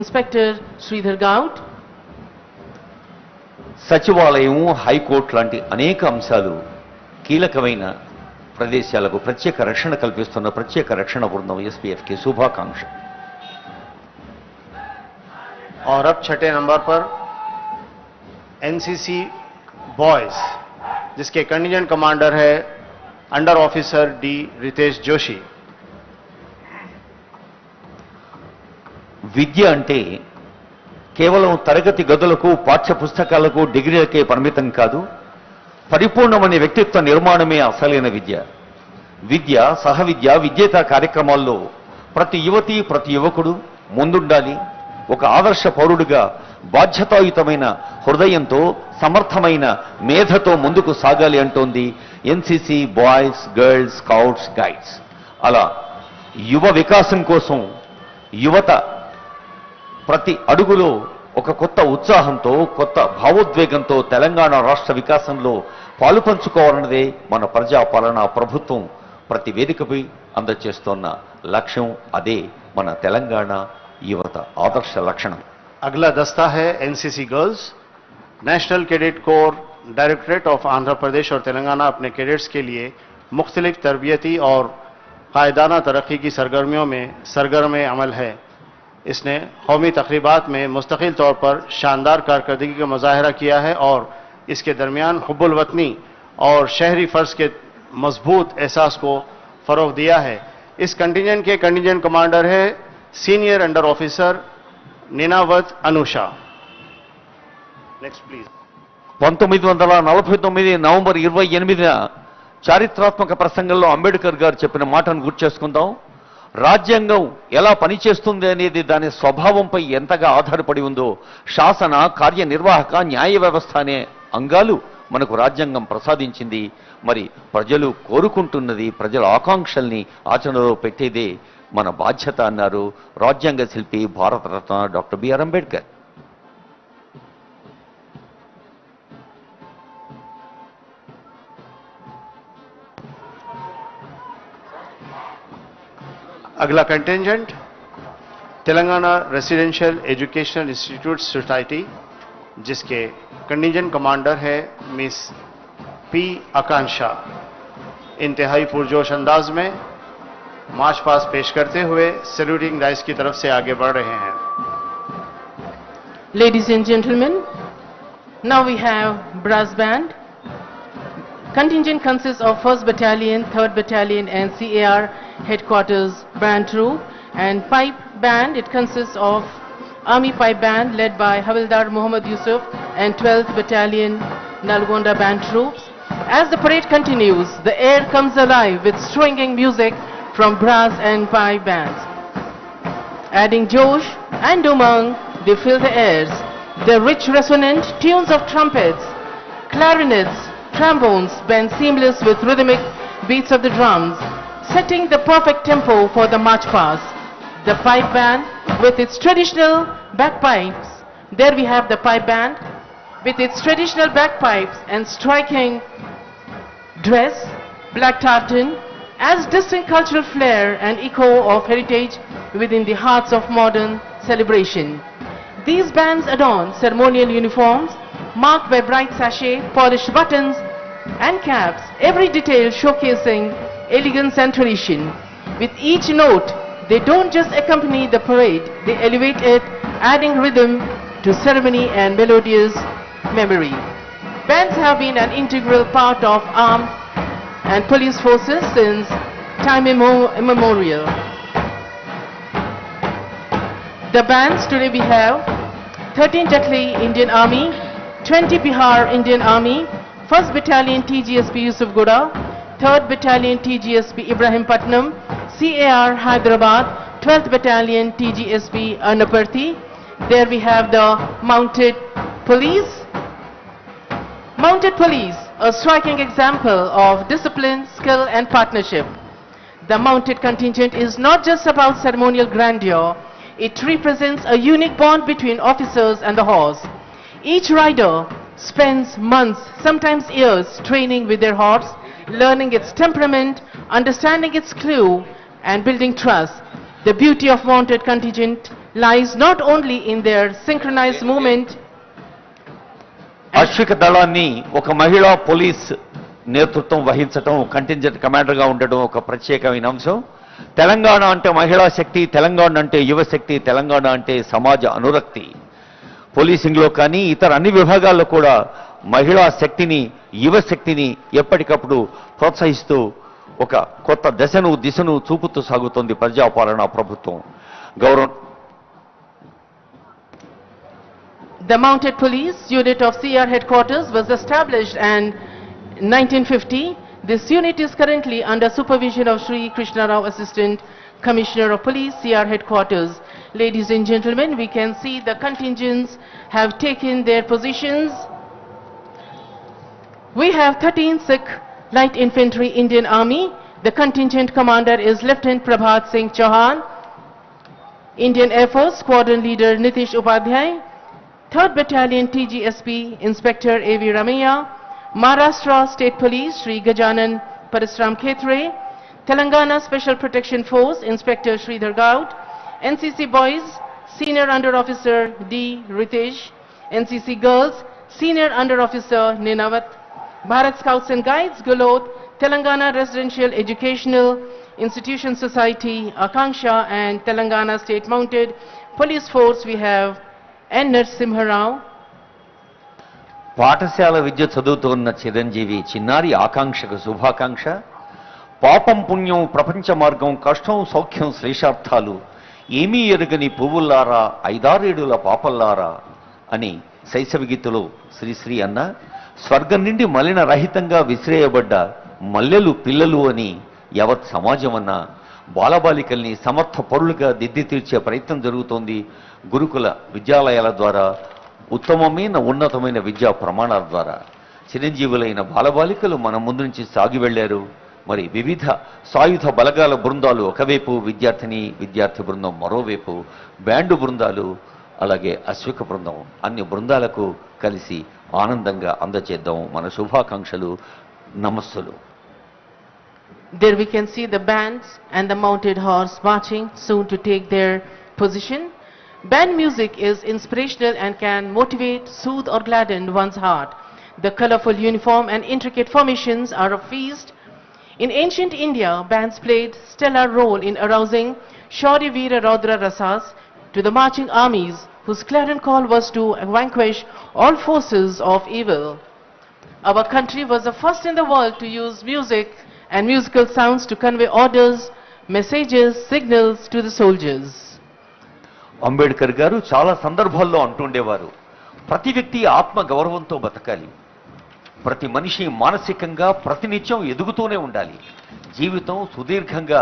Inspector Sridhar Gaut. సచివాలయం high court లాంటి అనేక అంశాలు కీలకమైన ప్రదేశాలకు ప్రత్యేక రక్షణ కల్పిస్తున్న ప్రత్యేక రక్షణ బృందం ఎస్పీఎఫ్కి శుభాకాంక్ష. और अब छठे नंबर पर एनसीसी बॉयज जिसके कंटिजेंट कमांडर है under officer D Ritesh Joshi. విద్య అంటే కేవలం తరగతి గదులకు పాఠ్య పుస్తకాలకు డిగ్రీలకే పరిమితం కాదు, పరిపూర్ణమైన వ్యక్తిత్వ నిర్మాణమే అసలైన విద్య. విద్య సహవిద్య విద్యేత కార్యక్రమాల్లో ప్రతి యువతి ప్రతి యువకుడు ముందుండాలి. ఒక ఆదర్శ పౌరుడిగా బాధ్యతాయుతమైన హృదయంతో సమర్థమైన మేధతో ముందుకు సాగాలి అంటోంది NCC boys girls scouts guides. అలా యువ వికాసం కోసం యువత ప్రతి అడుగులో ఒక కొత్త ఉత్సాహంతో కొత్త భావోద్వేగంతో తెలంగాణ రాష్ట్ర వికాసంలో పాలుపంచుకోవాలన్నదే మన ప్రజాపాలన ప్రభుత్వం ప్రతి వేదికపై అందజేస్తున్న లక్ష్యం. అదే మన తెలంగాణ యువత ఆదర్శ లక్షణం. अगला दस्ता है NCC girls. National cadet corps directorate of Andhra Pradesh और तेलंगाना अपने कैडेट्स के लिए मुख्तलिफ तरबियती और कायदाना तरक्की की सरगर्मियों में सरगर्म अमल है. इसने कौमी तकरीबात में मुस्तकिल तौर पर शानदार कारकर्दगी का मुजाहरा किया है और इसके दरमियान हुब्बुल वतनी और शहरी फ़र्ज के मजबूत एहसास को फ़रोग़ दिया है. इस कंटिजेंट के कंटिजेंट कमांडर है senior under officer Ninavat Anusha. Next please. 1949 November 28న చారిత్రాత్మక ప్రసంగంలో అంబేద్కర్ గారు చెప్పిన మాటను గుర్తు చేసుకుందాం. రాజ్యాంగం ఎలా పనిచేస్తుంది అనేది దాని స్వభావంపై ఎంతగా ఆధారపడి ఉందో శాసన కార్యనిర్వాహక న్యాయ వ్యవస్థ అనే అంగాలు మనకు రాజ్యాంగం ప్రసాదించింది. మరి ప్రజలు కోరుకుంటున్నది, ప్రజల ఆకాంక్షల్ని ఆచరణలో పెట్టేదే మన బాధ్యత అన్నారు రాజ్యాంగ శిల్పి భారతరత్న డాక్టర్ బిఆర్ అంబేద్కర్. अगला contingent Telangana residential educational institute society जिसके कंटिजेंट कमांडर है मिस पी आकांक्षा. इंतहाई पुरजोश अंदाज में मार्च पास पेश करते हुए सैल्यूटिंग डाइस की तरफ से आगे बढ़ रहे हैं. Ladies and gentlemen, now we have brass band. Contingent consists of 1st Battalion, 3rd Battalion and CAR headquarters band troop, and pipe band. It consists of Army pipe band led by Havildar Muhammad Yusuf and 12th Battalion Nalgonda band troops. As the parade continues, the air comes alive with swinging music from brass and pipe bands. Adding josh and umang, they fill the airs. The rich resonant tunes of trumpets, clarinets, trombones bend seamless with rhythmic beats of the drums, setting the perfect tempo for the march past. The pipe band with its traditional bagpipes. There we have the pipe band with its traditional bagpipes and striking dress, black tartan, adds distinct cultural flair and echo of heritage within the hearts of modern celebration. These bands adorn ceremonial uniforms marked by bright sachet, polished buttons and caps, every detail showcasing elegance and tradition. With each note, they don't just accompany the parade, they elevate it, adding rhythm to ceremony and melodious memory. Bands have been an integral part of armed and police forces since time immemorial. The bands today we have 13 Jatli Indian Army, 20 Bihar Indian Army, 1st Battalion TGSP Yusuf Goda, 3rd Battalion TGSP Ibrahim Patnam, CAR Hyderabad, 12th Battalion TGSP Anaparthi. There we have the Mounted Police. Mounted Police, a striking example of discipline, skill and partnership. The mounted contingent is not just about ceremonial grandeur, it represents a unique bond between officers and the horse. Each rider spends months, sometimes years, training with their horse, learning its temperament, understanding its clue and building trust. The beauty of mounted contingent lies not only in their synchronized movement అశ్విక దళాన్ని ఒక మహిళా police నేతృత్వం వహించడం, contingent కమాండర్గా ఉండడం ఒక ప్రత్యేకమైన అంశం. తెలంగాణ అంటే మహిళా శక్తి, తెలంగాణ అంటే యువశక్తి, తెలంగాణ అంటే సమాజ అనురక్తి. పోలీసింగ్లో కానీ ఇతర అన్ని విభాగాల్లో కూడా మహిళా శక్తిని, యువశక్తిని ఎప్పటికప్పుడు ప్రోత్సహిస్తూ ఒక కొత్త దిశను చూపుతూ సాగుతోంది ప్రజాపాలన ప్రభుత్వం. The Mounted Police Unit of CR Headquarters was established in 1950. This unit is currently under supervision of Sri Krishna Rao, Assistant Commissioner of Police, CR Headquarters. Ladies and gentlemen, we can see the contingents have taken their positions. We have 13 Sikh Light Infantry Indian Army. The contingent commander is Lieutenant Prabhat Singh Chauhan. Indian Air Force Squadron Leader Nitish Upadhyay. 3rd Battalion TGSP Inspector A.V. Ramaiah. Maharashtra State Police Sri Gajanan Parasram Khetre. Telangana Special Protection Force Inspector Sridhar Gaud. NCC Boys Senior Under Officer D. Ritesh. NCC Girls Senior Under Officer Ninavat. Bharat Scouts and Guides Gulod. Telangana Residential Educational Institution Society Akanksha, and Telangana State Mounted Police Force we have N. Narasimha Rao. పాఠశాల విద్య చదువుతున్న చిరంజీవి చిన్నారి ఆకాంక్షకు శుభాకాంక్ష. పాపం పుణ్యం ప్రపంచ మార్గం కష్టం సౌఖ్యం శ్రేషార్థాలు ఏమీ ఎరుగని పువ్వుల్లారా ఐదారేడుల పాపల్లారా అని శైశవ గీతలో శ్రీశ్రీ అన్న, స్వర్గం నుండి మలిన రహితంగా విసిరేయబడ్డ మల్లెలు పిల్లలు అని యావత్ సమాజం అన్న బాలబాలికల్ని సమర్థ పరులుగా దిద్ది తీర్చే ప్రయత్నం జరుగుతోంది. గురుకుల విద్యాలయాల ద్వారా, ఉత్తమమైన ఉన్నతమైన విద్యా ప్రమాణాల ద్వారా చిరంజీవులైన బాలబాలికలు మన ముందు నుంచి సాగి వెళ్లారు. మరి వివిధ సాయుధ బలగాల బృందాలు ఒకవైపు, విద్యార్థి బృందం మరోవైపు, బ్యాండు బృందాలు, అలాగే అశ్విక బృందం, అన్ని బృందాలకు కలిసి ఆనందంగా అందచేద్దాం మన శుభాకాంక్షలు, నమస్సులు. There we can see the bands and the mounted horse marching soon to take their position. Band music is inspirational and can motivate, soothe or gladden one's heart. The colorful uniform and intricate formations are a feast. In ancient India, bands played stellar role in arousing Shaurya Veera Raudra Rasas to the marching armies whose clarion call was to vanquish all forces of evil. Our country was the first in the world to use music and musical sounds to convey orders, messages, signals to the soldiers. Ambedkar గారు చాలా సందర్భాల్లో అంటుండేవారు, ప్రతి వ్యక్తి ఆత్మ గౌరవంతో బతకాలి, ప్రతి మనిషి మానసికంగా ప్రతినిత్యం ఎదుగుతూనే ఉండాలి, జీవితం సుదీర్ఘంగా